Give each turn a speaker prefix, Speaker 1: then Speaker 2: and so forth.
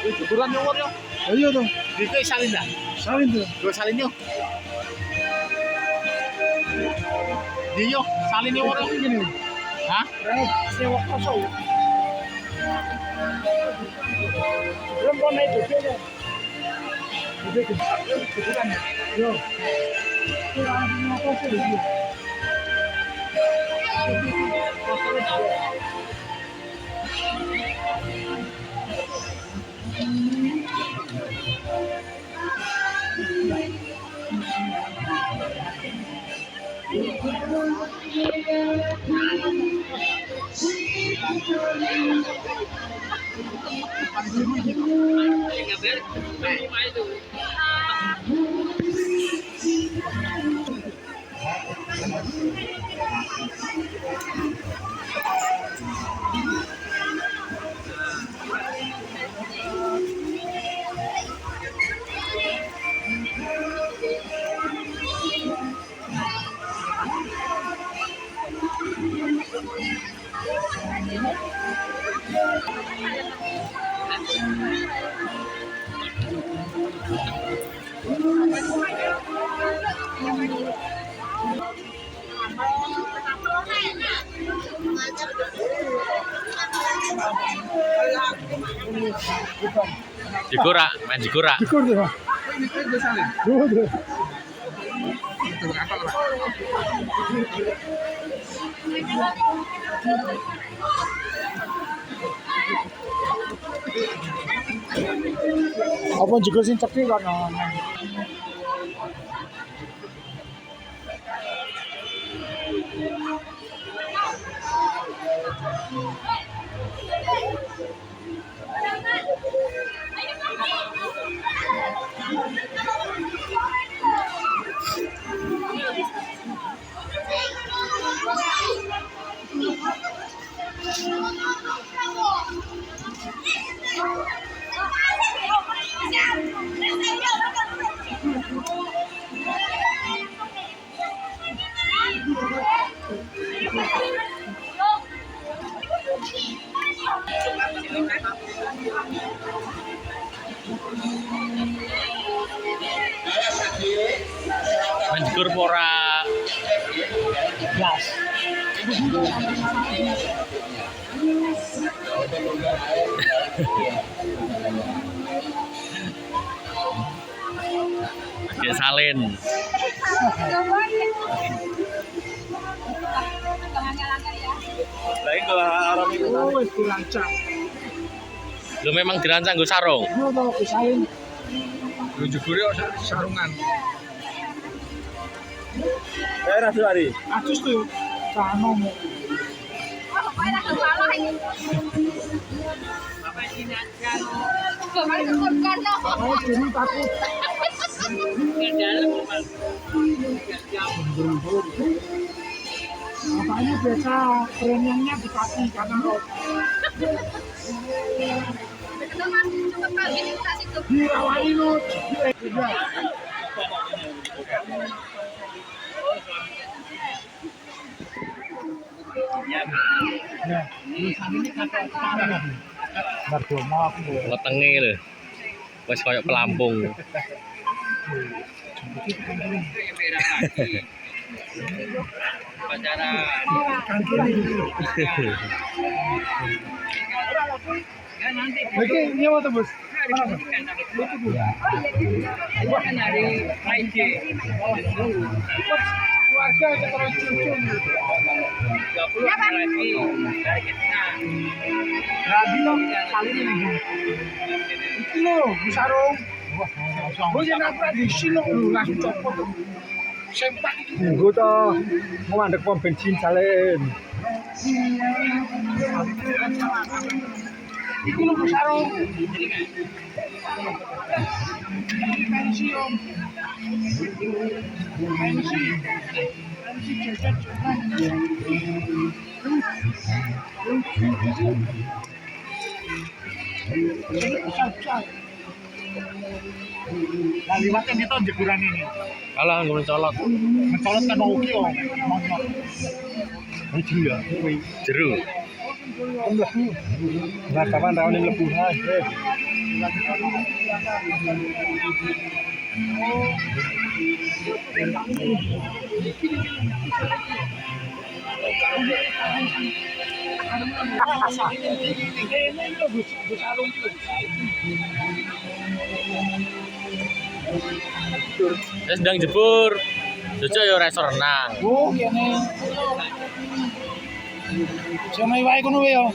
Speaker 1: Jeburan nyuwur yo.
Speaker 2: Iya tuh.
Speaker 1: Iki salin dah.
Speaker 2: Salin tuh.
Speaker 1: Dua salin yo. Dia salin nyuwur yo gini. Hah?
Speaker 2: Sewa kosong. Belum mau naik juga ya. Udah jeburan ya. Yo. Kurang apa sih dia?
Speaker 1: Jikura, main jikura.
Speaker 2: Jikur tuh.
Speaker 1: Ini udah salin.
Speaker 2: Tuh.
Speaker 1: Itu apa lah?
Speaker 2: Apa jikur sing cepi kan?
Speaker 1: Main jikur pora.
Speaker 2: Gas.
Speaker 1: Kayak salin. Lain kalau orang itu
Speaker 2: Oh, itu lancang.
Speaker 1: lu memang dirancang gue sarung.
Speaker 2: Yo tuh pisahin.
Speaker 1: Lu jebure sarungan.
Speaker 3: Daerah Suari.
Speaker 2: Atus tuh. Kanom. Oh, ini takut. Makanya biasa premiumnya di kaki karena rot. Dirawani lu. Tidak. Ya, ini kata tanah. Bardomo aku.
Speaker 1: Wetenge lho. Wis koyo pelampung.
Speaker 2: Oke, nyewa tuh bos. Keluarga terus cucu. Lagi loh, kali ini nih. Iki loh, sarung. Gue jangan tradisi loh, langsung copot. Sempak.
Speaker 3: Gue tuh mau mandek pom bensin salin.
Speaker 2: Iki loh sarung. Pensi om. Pensi. Pensi jajan. Nah, liwatnya di tahun jeguran ini.
Speaker 1: Alah nggak mencolot.
Speaker 2: Mencolot kan mau uki om. Monyok.
Speaker 3: Ini ya.
Speaker 1: Jeru.
Speaker 3: Nah, kapan tahun ini lebih
Speaker 1: Saya sedang jebur. Jojo ya reso renang.
Speaker 2: Oh, kene. Sama wae kono wae yo.